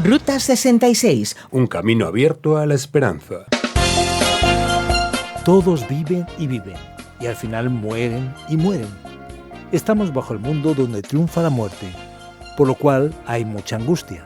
Ruta 66. Un camino abierto a la esperanza. Todos viven y viven, y al final mueren y mueren. Estamos bajo el mundo donde triunfa la muerte, por lo cual hay mucha angustia.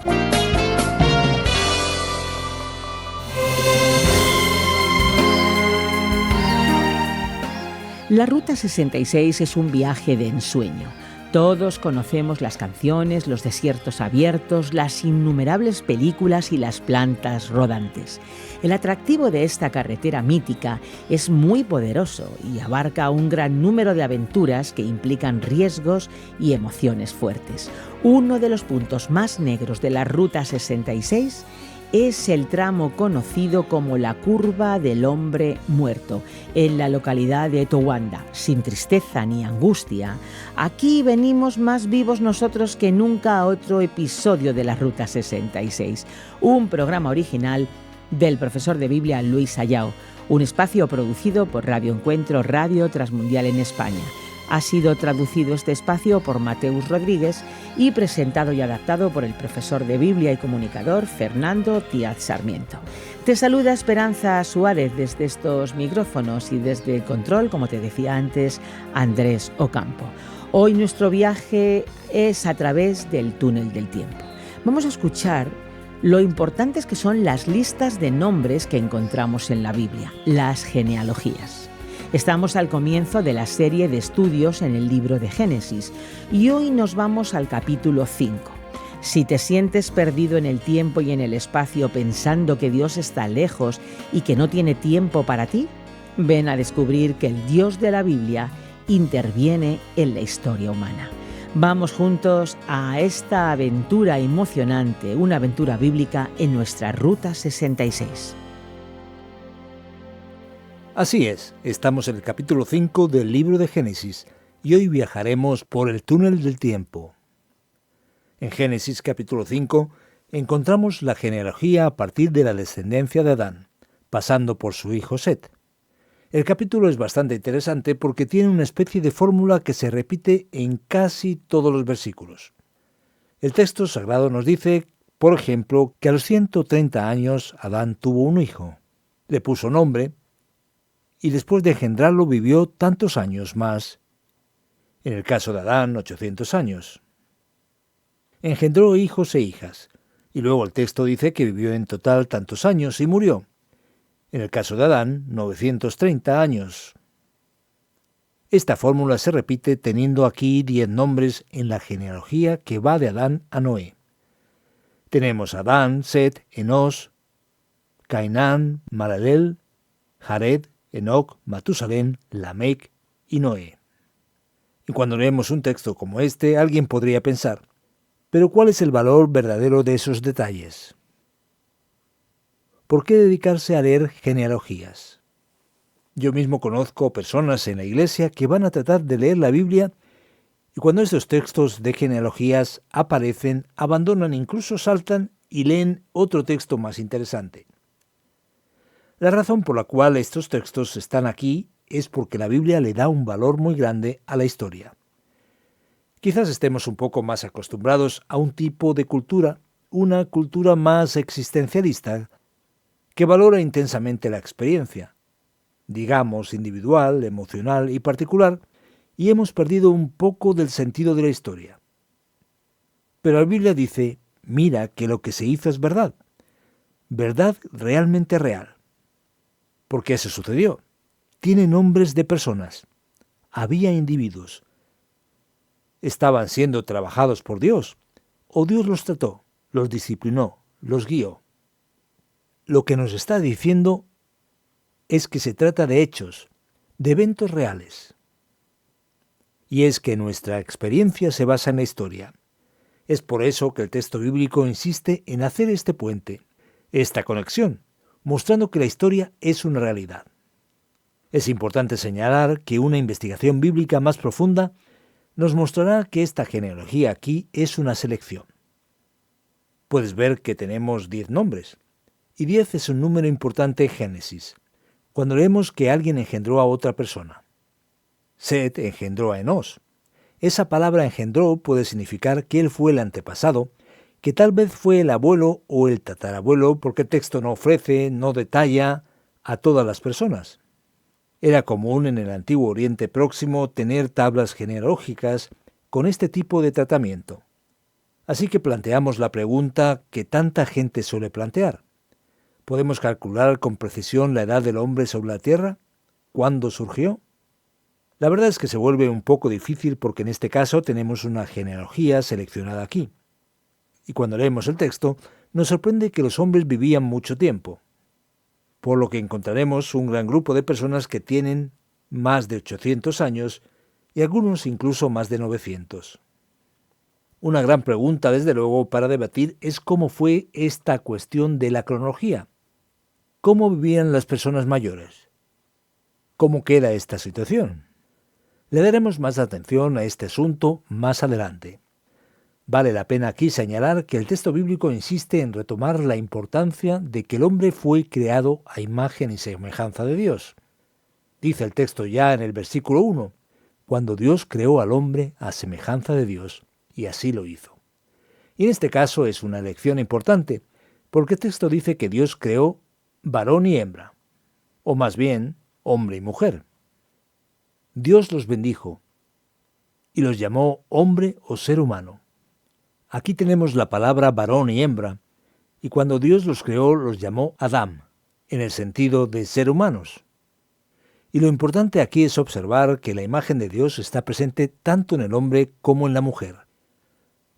La Ruta 66 es un viaje de ensueño. Todos conocemos las canciones, los desiertos abiertos, las innumerables películas y las plantas rodantes. El atractivo de esta carretera mítica es muy poderoso y abarca un gran número de aventuras que implican riesgos y emociones fuertes. Uno de los puntos más negros de la Ruta 66 es el tramo conocido como la Curva del Hombre Muerto, en la localidad de Towanda. Sin tristeza ni angustia, aquí venimos más vivos nosotros que nunca a otro episodio de la Ruta 66, un programa original del profesor de Biblia Luis Ayao, un espacio producido por Radio Encuentro, Radio Transmundial en España. Ha sido traducido este espacio por Mateus Rodríguez y presentado y adaptado por el profesor de Biblia y comunicador Fernando Díaz Sarmiento. Te saluda Esperanza Suárez desde estos micrófonos y desde el control, como te decía antes, Andrés Ocampo. Hoy nuestro viaje es a través del túnel del tiempo. Vamos a escuchar lo importantes que son las listas de nombres que encontramos en la Biblia, las genealogías. Estamos al comienzo de la serie de estudios en el libro de Génesis y hoy nos vamos al capítulo 5. Si te sientes perdido en el tiempo y en el espacio pensando que Dios está lejos y que no tiene tiempo para ti, ven a descubrir que el Dios de la Biblia interviene en la historia humana. Vamos juntos a esta aventura emocionante, una aventura bíblica en nuestra Ruta 66. Así es, estamos en el capítulo 5 del libro de Génesis y hoy viajaremos por el túnel del tiempo. En Génesis capítulo 5 encontramos la genealogía a partir de la descendencia de Adán, pasando por su hijo Set. El capítulo es bastante interesante porque tiene una especie de fórmula que se repite en casi todos los versículos. El texto sagrado nos dice, por ejemplo, que a los 130 años Adán tuvo un hijo, le puso nombre, y después de engendrarlo vivió tantos años más. En el caso de Adán, 800 años. Engendró hijos e hijas, y luego el texto dice que vivió en total tantos años y murió. En el caso de Adán, 930 años. Esta fórmula se repite teniendo aquí 10 nombres en la genealogía que va de Adán a Noé. Tenemos Adán, Set, Enos, Cainán, Malaleel, Jared, Enoc, Matusalén, Lamec y Noé. Y cuando leemos un texto como este, alguien podría pensar, ¿pero cuál es el valor verdadero de esos detalles? ¿Por qué dedicarse a leer genealogías? Yo mismo conozco personas en la iglesia que van a tratar de leer la Biblia y cuando estos textos de genealogías aparecen, abandonan, incluso saltan y leen otro texto más interesante. La razón por la cual estos textos están aquí es porque la Biblia le da un valor muy grande a la historia. Quizás estemos un poco más acostumbrados a un tipo de cultura, una cultura más existencialista, que valora intensamente la experiencia, digamos individual, emocional y particular, y hemos perdido un poco del sentido de la historia. Pero la Biblia dice, mira que lo que se hizo es verdad, verdad realmente real. ¿Por qué eso sucedió? Tiene nombres de personas. Había individuos. Estaban siendo trabajados por Dios, o Dios los trató, los disciplinó, los guió. Lo que nos está diciendo es que se trata de hechos, de eventos reales. Y es que nuestra experiencia se basa en la historia. Es por eso que el texto bíblico insiste en hacer este puente, esta conexión, mostrando que la historia es una realidad. Es importante señalar que una investigación bíblica más profunda nos mostrará que esta genealogía aquí es una selección. Puedes ver que tenemos 10 nombres, y 10 es un número importante en Génesis, cuando leemos que alguien engendró a otra persona. Set engendró a Enos. Esa palabra engendró puede significar que él fue el antepasado que tal vez fue el abuelo o el tatarabuelo, porque el texto no ofrece, no detalla a todas las personas. Era común en el antiguo Oriente Próximo tener tablas genealógicas con este tipo de tratamiento. Así que planteamos la pregunta que tanta gente suele plantear. ¿Podemos calcular con precisión la edad del hombre sobre la Tierra? ¿Cuándo surgió? La verdad es que se vuelve un poco difícil porque en este caso tenemos una genealogía seleccionada aquí. Y cuando leemos el texto, nos sorprende que los hombres vivían mucho tiempo, por lo que encontraremos un gran grupo de personas que tienen más de 800 años y algunos incluso más de 900. Una gran pregunta, desde luego, para debatir es cómo fue esta cuestión de la cronología. ¿Cómo vivían las personas mayores? ¿Cómo queda esta situación? Le daremos más atención a este asunto más adelante. Vale la pena aquí señalar que el texto bíblico insiste en retomar la importancia de que el hombre fue creado a imagen y semejanza de Dios. Dice el texto ya en el versículo 1, cuando Dios creó al hombre a semejanza de Dios, y así lo hizo. Y en este caso es una lección importante, porque el texto dice que Dios creó varón y hembra, o más bien, hombre y mujer. Dios los bendijo y los llamó hombre o ser humano. Aquí tenemos la palabra varón y hembra, y cuando Dios los creó los llamó Adán, en el sentido de ser humanos. Y lo importante aquí es observar que la imagen de Dios está presente tanto en el hombre como en la mujer,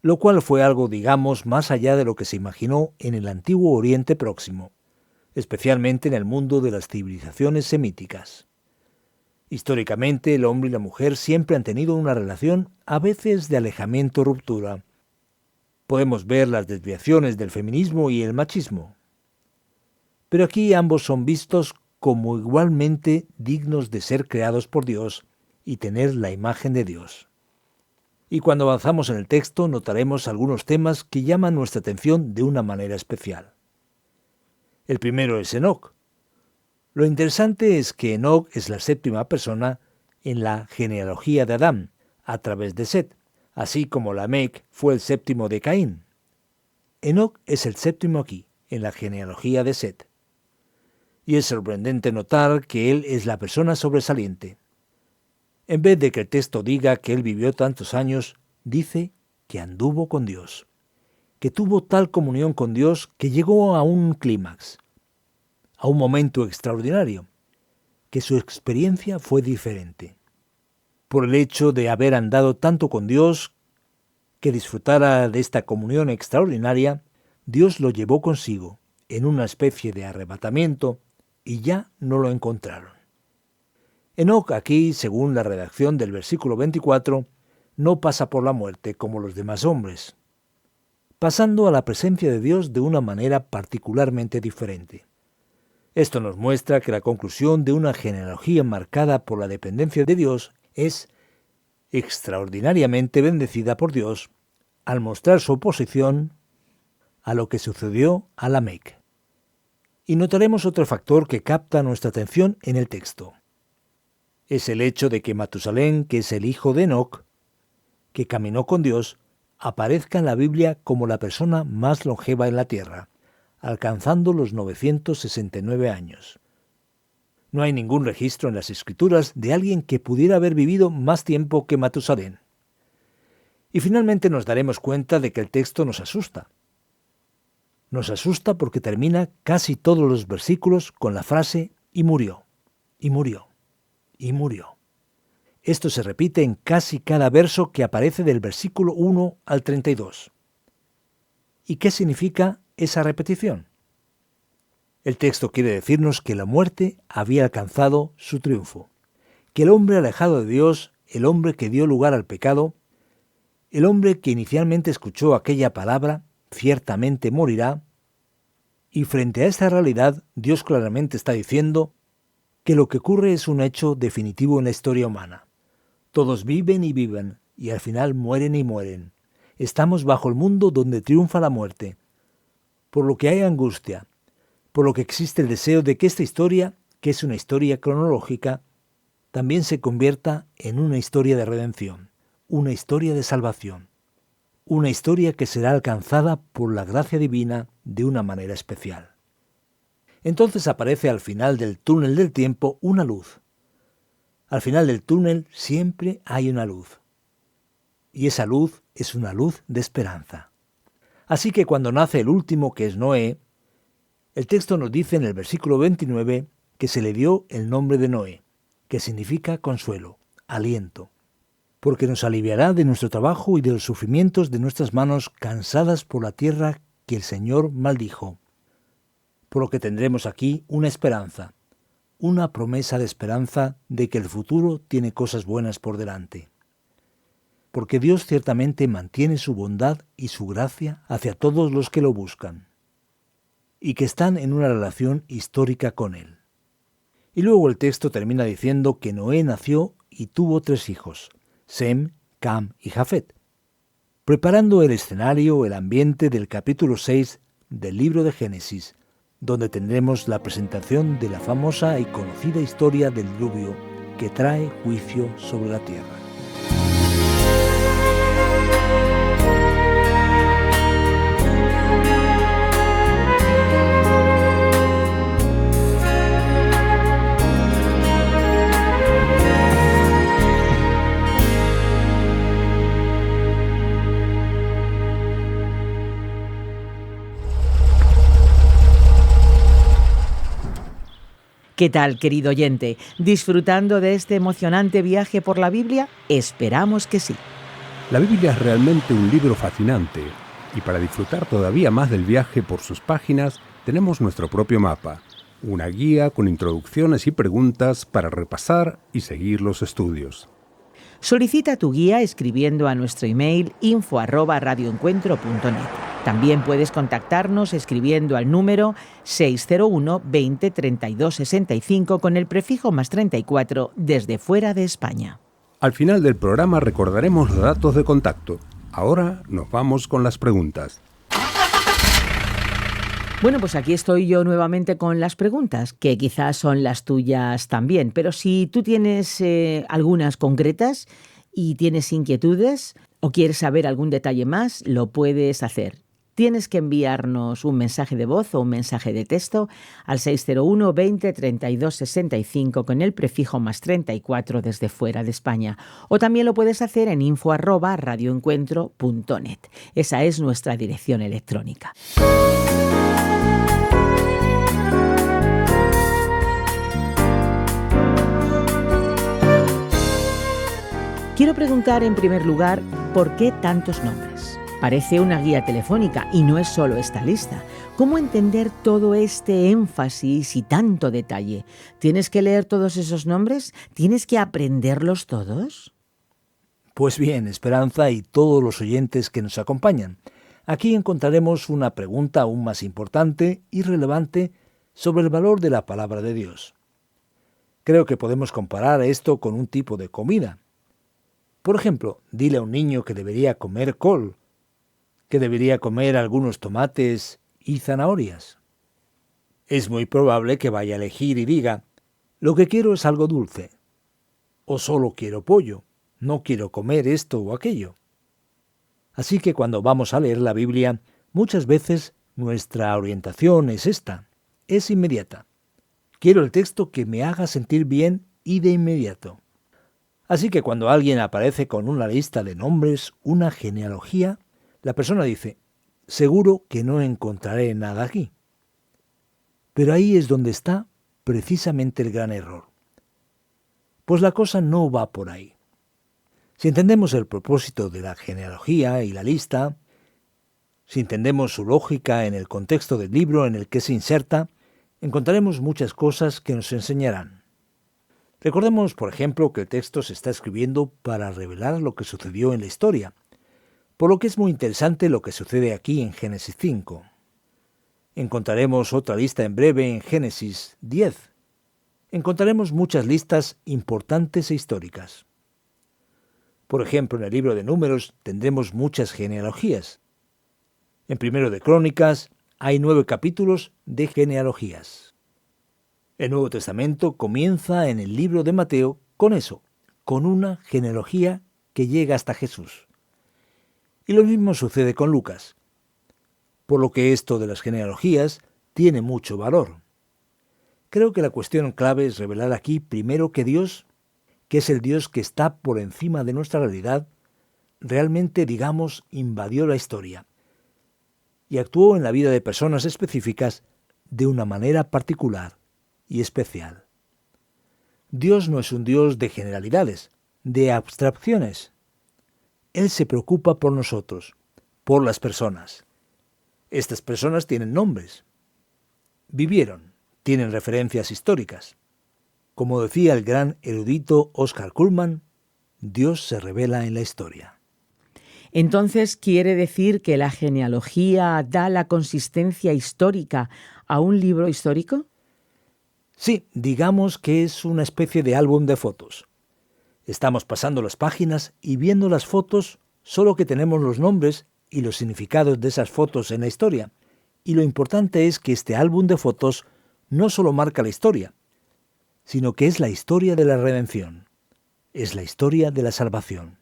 lo cual fue algo, digamos, más allá de lo que se imaginó en el antiguo Oriente Próximo, especialmente en el mundo de las civilizaciones semíticas. Históricamente, el hombre y la mujer siempre han tenido una relación a veces de alejamiento o ruptura. Podemos ver las desviaciones del feminismo y el machismo. Pero aquí ambos son vistos como igualmente dignos de ser creados por Dios y tener la imagen de Dios. Y cuando avanzamos en el texto notaremos algunos temas que llaman nuestra atención de una manera especial. El primero es Enoc. Lo interesante es que Enoc es la séptima persona en la genealogía de Adán, a través de Set, así como Lamec fue el séptimo de Caín. Enoc es el séptimo aquí, en la genealogía de Set. Y es sorprendente notar que él es la persona sobresaliente. En vez de que el texto diga que él vivió tantos años, dice que anduvo con Dios, que tuvo tal comunión con Dios que llegó a un clímax, a un momento extraordinario, que su experiencia fue diferente. Por el hecho de haber andado tanto con Dios, que disfrutara de esta comunión extraordinaria, Dios lo llevó consigo en una especie de arrebatamiento y ya no lo encontraron. Enoc aquí, según la redacción del versículo 24, no pasa por la muerte como los demás hombres, pasando a la presencia de Dios de una manera particularmente diferente. Esto nos muestra que la conclusión de una genealogía marcada por la dependencia de Dios es extraordinariamente bendecida por Dios al mostrar su oposición a lo que sucedió a Lamec. Y notaremos otro factor que capta nuestra atención en el texto. Es el hecho de que Matusalén, que es el hijo de Enoc, que caminó con Dios, aparezca en la Biblia como la persona más longeva en la tierra, alcanzando los 969 años. No hay ningún registro en las Escrituras de alguien que pudiera haber vivido más tiempo que Matusalén. Y finalmente nos daremos cuenta de que el texto nos asusta. Nos asusta porque termina casi todos los versículos con la frase «y murió, y murió, y murió». Esto se repite en casi cada verso que aparece del versículo 1 al 32. ¿Y qué significa esa repetición? El texto quiere decirnos que la muerte había alcanzado su triunfo, que el hombre alejado de Dios, el hombre que dio lugar al pecado, el hombre que inicialmente escuchó aquella palabra, ciertamente morirá, y frente a esta realidad Dios claramente está diciendo que lo que ocurre es un hecho definitivo en la historia humana. Todos viven y viven, y al final mueren y mueren. Estamos bajo el mundo donde triunfa la muerte, por lo que hay angustia, por lo que existe el deseo de que esta historia, que es una historia cronológica, también se convierta en una historia de redención, una historia de salvación. una historia que será alcanzada por la gracia divina de una manera especial. Entonces aparece al final del túnel del tiempo una luz. Al final del túnel siempre hay una luz. Y esa luz es una luz de esperanza. Así que cuando nace el último, que es Noé, el texto nos dice en el versículo 29 que se le dio el nombre de Noé, que significa consuelo, aliento, porque nos aliviará de nuestro trabajo y de los sufrimientos de nuestras manos cansadas por la tierra que el Señor maldijo. Por lo que tendremos aquí una esperanza, una promesa de esperanza de que el futuro tiene cosas buenas por delante. Porque Dios ciertamente mantiene su bondad y su gracia hacia todos los que lo buscan, y que están en una relación histórica con Él. Y luego el texto termina diciendo que Noé nació y tuvo 3 hijos, Sem, Cam y Jafet, preparando el escenario, el ambiente del capítulo 6 del libro de Génesis, donde tendremos la presentación de la famosa y conocida historia del diluvio que trae juicio sobre la tierra. ¿Qué tal, querido oyente? ¿Disfrutando de este emocionante viaje por la Biblia? Esperamos que sí. La Biblia es realmente un libro fascinante, y para disfrutar todavía más del viaje por sus páginas, tenemos nuestro propio mapa, una guía con introducciones y preguntas para repasar y seguir los estudios. Solicita tu guía escribiendo a nuestro email info@radioencuentro.net. También puedes contactarnos escribiendo al número 601 20 32 65 con el prefijo +34 desde fuera de España. Al final del programa recordaremos los datos de contacto. Ahora nos vamos con las preguntas. Bueno, pues aquí estoy yo nuevamente con las preguntas, que quizás son las tuyas también, pero si tú tienes algunas concretas y tienes inquietudes o quieres saber algún detalle más, lo puedes hacer. Tienes que enviarnos un mensaje de voz o un mensaje de texto al 601 20 32 65 con el prefijo +34 desde fuera de España. O también lo puedes hacer en info@radioencuentro.net. Esa es nuestra dirección electrónica. Quiero preguntar en primer lugar, ¿por qué tantos nombres? Parece una guía telefónica y no es solo esta lista. ¿Cómo entender todo este énfasis y tanto detalle? ¿Tienes que leer todos esos nombres? ¿Tienes que aprenderlos todos? Pues bien, Esperanza y todos los oyentes que nos acompañan, aquí encontraremos una pregunta aún más importante y relevante sobre el valor de la palabra de Dios. Creo que podemos comparar esto con un tipo de comida. Por ejemplo, dile a un niño que debería comer col, que debería comer algunos tomates y zanahorias. Es muy probable que vaya a elegir y diga, lo que quiero es algo dulce, o solo quiero pollo, no quiero comer esto o aquello. Así que cuando vamos a leer la Biblia, muchas veces nuestra orientación es esta, es inmediata. Quiero el texto que me haga sentir bien y de inmediato. Así que cuando alguien aparece con una lista de nombres, una genealogía, la persona dice, seguro que no encontraré nada aquí. Pero ahí es donde está precisamente el gran error. Pues la cosa no va por ahí. Si entendemos el propósito de la genealogía y la lista, si entendemos su lógica en el contexto del libro en el que se inserta, encontraremos muchas cosas que nos enseñarán. Recordemos, por ejemplo, que el texto se está escribiendo para revelar lo que sucedió en la historia, por lo que es muy interesante lo que sucede aquí en Génesis 5. Encontraremos otra lista en breve en Génesis 10. Encontraremos muchas listas importantes e históricas. Por ejemplo, en el libro de Números tendremos muchas genealogías. En Primero de Crónicas hay 9 capítulos de genealogías. El Nuevo Testamento comienza en el libro de Mateo con eso, con una genealogía que llega hasta Jesús. Y lo mismo sucede con Lucas. Por lo que esto de las genealogías tiene mucho valor. Creo que la cuestión clave es revelar aquí primero que Dios, que es el Dios que está por encima de nuestra realidad, realmente, digamos, invadió la historia y actuó en la vida de personas específicas de una manera particular y especial. Dios no es un Dios de generalidades, de abstracciones. Él se preocupa por nosotros, por las personas. Estas personas tienen nombres, vivieron, tienen referencias históricas. Como decía el gran erudito Oscar Cullmann, Dios se revela en la historia. Entonces, ¿quiere decir que la genealogía da la consistencia histórica a un libro histórico? Sí, digamos que es una especie de álbum de fotos. Estamos pasando las páginas y viendo las fotos, solo que tenemos los nombres y los significados de esas fotos en la historia. Y lo importante es que este álbum de fotos no solo marca la historia, sino que es la historia de la redención. Es la historia de la salvación.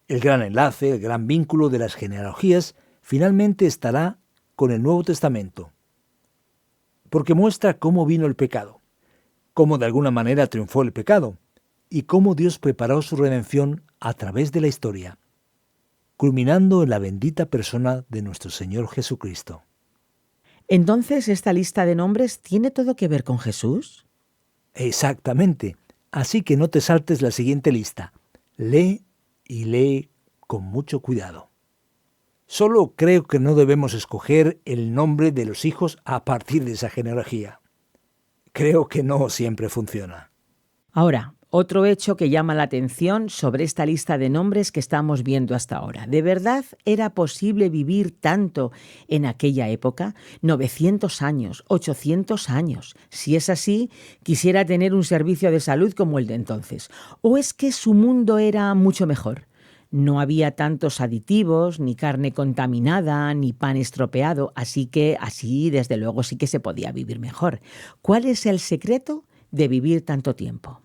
El gran enlace, el gran vínculo de las genealogías finalmente estará con el Nuevo Testamento, porque muestra cómo vino el pecado, cómo de alguna manera triunfó el pecado y cómo Dios preparó su redención a través de la historia, culminando en la bendita persona de nuestro Señor Jesucristo. Entonces, ¿esta lista de nombres tiene todo que ver con Jesús? Exactamente. Así que no te saltes la siguiente lista. Lee y lee con mucho cuidado. Solo creo que no debemos escoger el nombre de los hijos a partir de esa genealogía. Creo que no siempre funciona. Ahora, otro hecho que llama la atención sobre esta lista de nombres que estamos viendo hasta ahora. ¿De verdad era posible vivir tanto en aquella época? 900 años, 800 años. Si es así, quisiera tener un servicio de salud como el de entonces. ¿O es que su mundo era mucho mejor? No había tantos aditivos, ni carne contaminada, ni pan estropeado, así que así, desde luego, sí que se podía vivir mejor. ¿Cuál es el secreto de vivir tanto tiempo?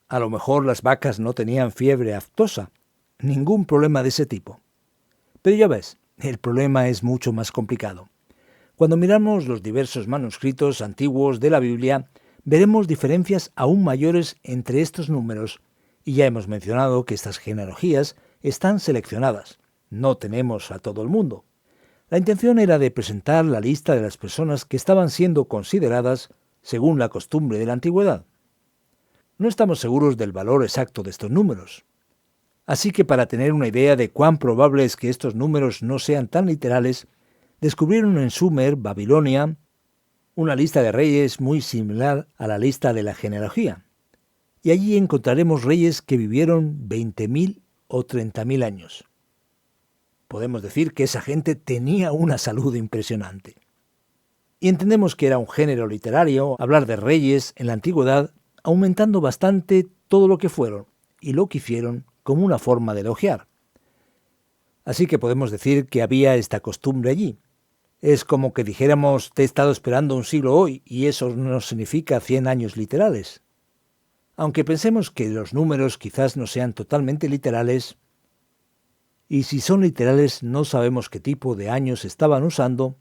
A lo mejor las vacas no tenían fiebre aftosa, ningún problema de ese tipo. Pero ya ves, el problema es mucho más complicado. Cuando miramos los diversos manuscritos antiguos de la Biblia, veremos diferencias aún mayores entre estos números, y ya hemos mencionado que estas genealogías están seleccionadas. No tenemos a todo el mundo. La intención era de presentar la lista de las personas que estaban siendo consideradas según la costumbre de la antigüedad. No estamos seguros del valor exacto de estos números. Así que para tener una idea de cuán probable es que estos números no sean tan literales, descubrieron en Sumer, Babilonia, una lista de reyes muy similar a la lista de la genealogía. Y allí encontraremos reyes que vivieron 20.000 o 30.000 años. Podemos decir que esa gente tenía una salud impresionante. Y entendemos que era un género literario hablar de reyes en la antigüedad, aumentando bastante todo lo que fueron y lo que hicieron como una forma de elogiar. Así que podemos decir que había esta costumbre allí. Es como que dijéramos, te he estado esperando un siglo hoy, y eso no significa 100 años literales. Aunque pensemos que los números quizás no sean totalmente literales, y si son literales no sabemos qué tipo de años estaban usando,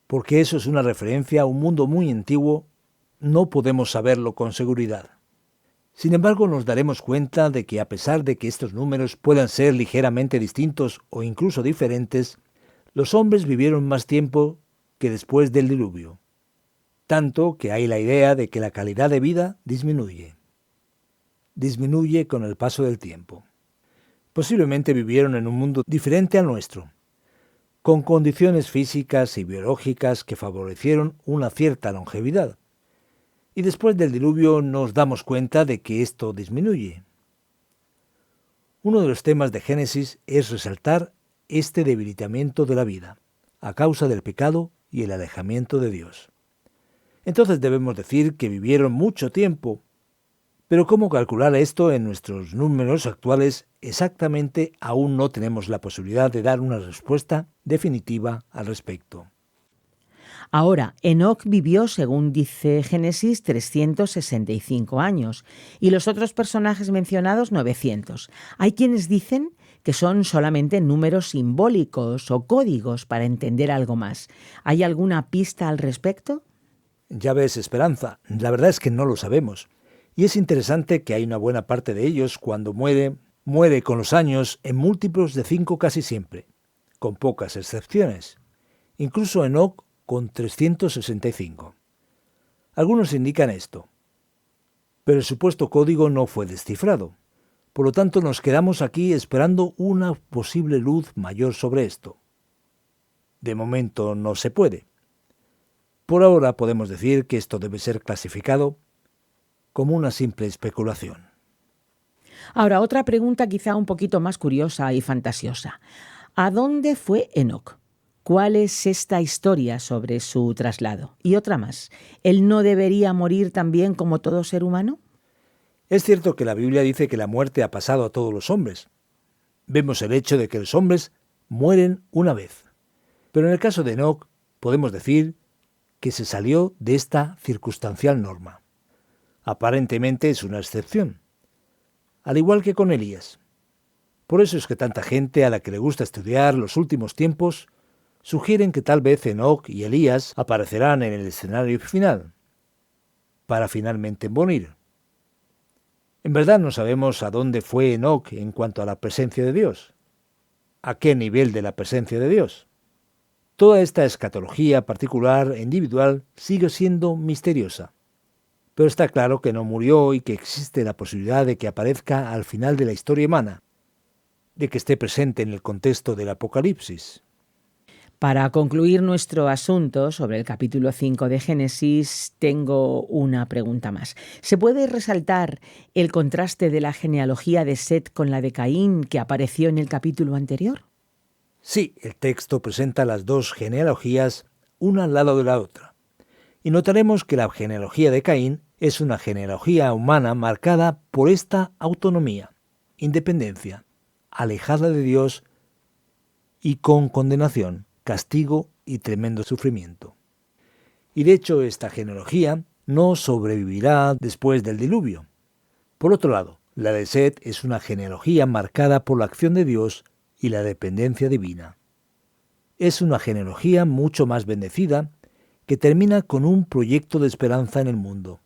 porque eso es una referencia a un mundo muy antiguo, no podemos saberlo con seguridad. Sin embargo, nos daremos cuenta de que a pesar de que estos números puedan ser ligeramente distintos o incluso diferentes, los hombres vivieron más tiempo que después del diluvio, tanto que hay la idea de que la calidad de vida disminuye con el paso del tiempo. Posiblemente vivieron en un mundo diferente al nuestro, con condiciones físicas y biológicas que favorecieron una cierta longevidad. Y después del diluvio nos damos cuenta de que esto disminuye. Uno de los temas de Génesis es resaltar este debilitamiento de la vida, a causa del pecado y el alejamiento de Dios. Entonces debemos decir que vivieron mucho tiempo, pero cómo calcular esto en nuestros números actuales exactamente aún no tenemos la posibilidad de dar una respuesta definitiva al respecto. Ahora, Enoc vivió, según dice Génesis, 365 años y los otros personajes mencionados 900. Hay quienes dicen que son solamente números simbólicos o códigos para entender algo más. ¿Hay alguna pista al respecto? Ya ves, Esperanza, la verdad es que no lo sabemos. Y es interesante que hay una buena parte de ellos cuando muere con los años en múltiplos de 5 casi siempre, con pocas excepciones. Incluso Enoc con 365. Algunos indican esto. Pero el supuesto código no fue descifrado. Por lo tanto, nos quedamos aquí esperando una posible luz mayor sobre esto. De momento no se puede. Por ahora podemos decir que esto debe ser clasificado como una simple especulación. Ahora, otra pregunta quizá un poquito más curiosa y fantasiosa. ¿A dónde fue Enoc? ¿Cuál es esta historia sobre su traslado? Y otra más, ¿él no debería morir también como todo ser humano? Es cierto que la Biblia dice que la muerte ha pasado a todos los hombres. Vemos el hecho de que los hombres mueren una vez. Pero en el caso de Enoc podemos decir que se salió de esta circunstancial norma. Aparentemente es una excepción, al igual que con Elías. Por eso es que tanta gente a la que le gusta estudiar los últimos tiempos sugieren que tal vez Enoc y Elías aparecerán en el escenario final, para finalmente morir. En verdad no sabemos a dónde fue Enoc en cuanto a la presencia de Dios, a qué nivel de la presencia de Dios. Toda esta escatología particular e individual sigue siendo misteriosa. Pero está claro que no murió y que existe la posibilidad de que aparezca al final de la historia humana, de que esté presente en el contexto del Apocalipsis. Para concluir nuestro asunto sobre el capítulo 5 de Génesis, tengo una pregunta más. ¿Se puede resaltar el contraste de la genealogía de Set con la de Caín que apareció en el capítulo anterior? Sí, el texto presenta las dos genealogías una al lado de la otra. Y notaremos que la genealogía de Caín es una genealogía humana marcada por esta autonomía, independencia, alejada de Dios y con condenación, castigo y tremendo sufrimiento. Y de hecho esta genealogía no sobrevivirá después del diluvio. Por otro lado, la de Set es una genealogía marcada por la acción de Dios y la dependencia divina. Es una genealogía mucho más bendecida que termina con un proyecto de esperanza en el mundo,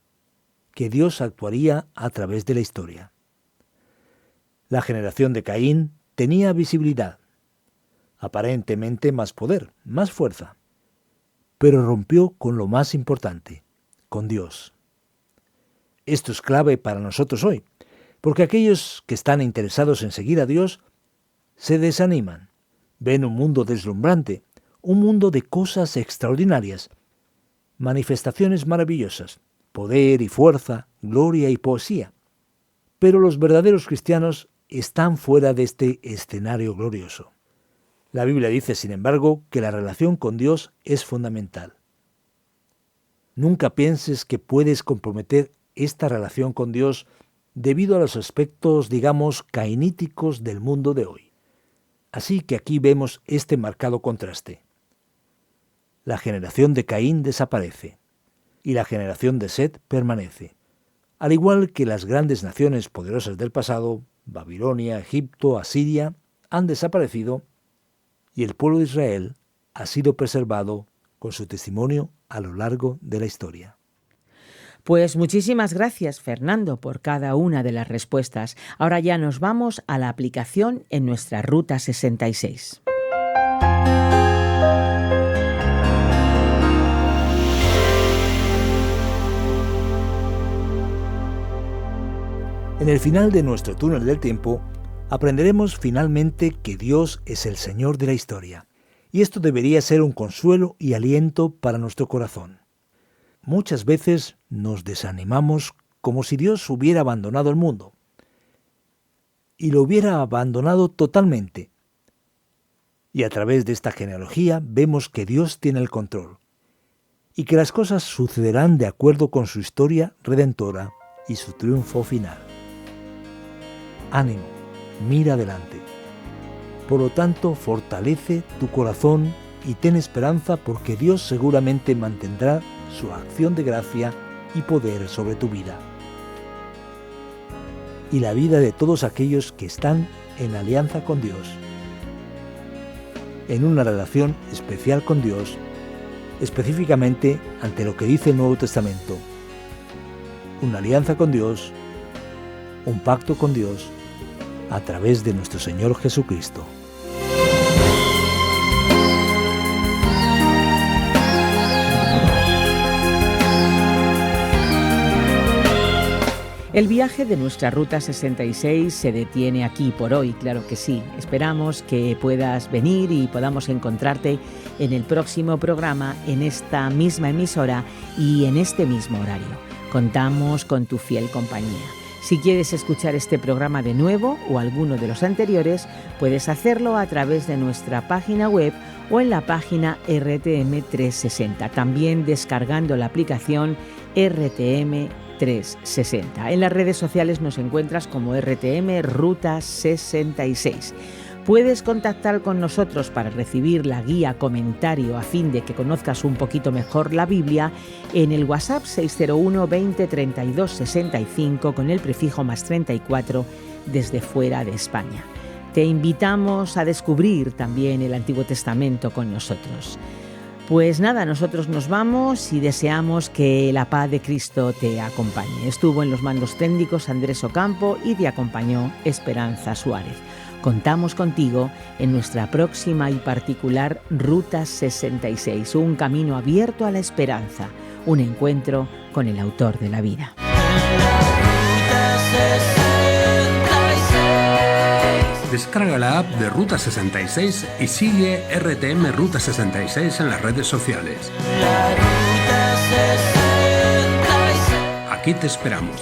que Dios actuaría a través de la historia. La generación de Caín tenía visibilidad, aparentemente más poder, más fuerza, pero rompió con lo más importante, con Dios. Esto es clave para nosotros hoy, porque aquellos que están interesados en seguir a Dios se desaniman, ven un mundo deslumbrante, un mundo de cosas extraordinarias, manifestaciones maravillosas, poder y fuerza, gloria y poesía. Pero los verdaderos cristianos están fuera de este escenario glorioso. La Biblia dice, sin embargo, que la relación con Dios es fundamental. Nunca pienses que puedes comprometer esta relación con Dios debido a los aspectos, digamos, cainíticos del mundo de hoy. Así que aquí vemos este marcado contraste. La generación de Caín desaparece y la generación de Set permanece, al igual que las grandes naciones poderosas del pasado, Babilonia, Egipto, Asiria, han desaparecido y el pueblo de Israel ha sido preservado con su testimonio a lo largo de la historia. Pues muchísimas gracias, Fernando, por cada una de las respuestas. Ahora ya nos vamos a la aplicación en nuestra Ruta 66. En el final de nuestro túnel del tiempo, aprenderemos finalmente que Dios es el Señor de la historia. Y esto debería ser un consuelo y aliento para nuestro corazón. Muchas veces nos desanimamos como si Dios hubiera abandonado el mundo. Y lo hubiera abandonado totalmente. Y a través de esta genealogía vemos que Dios tiene el control. Y que las cosas sucederán de acuerdo con su historia redentora y su triunfo final. Ánimo, mira adelante. Por lo tanto, fortalece tu corazón y ten esperanza porque Dios seguramente mantendrá su acción de gracia y poder sobre tu vida y la vida de todos aquellos que están en alianza con Dios, en una relación especial con Dios, específicamente ante lo que dice el Nuevo Testamento. Una alianza con Dios, un pacto con Dios, a través de nuestro Señor Jesucristo. El viaje de nuestra Ruta 66 se detiene aquí por hoy, claro que sí. Esperamos que puedas venir y podamos encontrarte en el próximo programa, en esta misma emisora y en este mismo horario. Contamos con tu fiel compañía. Si quieres escuchar este programa de nuevo o alguno de los anteriores, puedes hacerlo a través de nuestra página web o en la página RTM 360, también descargando la aplicación RTM 360. En las redes sociales nos encuentras como RTM Ruta 66. Puedes contactar con nosotros para recibir la guía comentario a fin de que conozcas un poquito mejor la Biblia en el WhatsApp 601 20 32 65 con el prefijo +34 desde fuera de España. Te invitamos a descubrir también el Antiguo Testamento con nosotros. Pues nada, nosotros nos vamos y deseamos que la paz de Cristo te acompañe. Estuvo en los mandos técnicos Andrés Ocampo y te acompañó Esperanza Suárez. Contamos contigo en nuestra próxima y particular Ruta 66, un camino abierto a la esperanza, un encuentro con el autor de la vida. Descarga la app de Ruta 66 y sigue RTM Ruta 66 en las redes sociales. Aquí te esperamos.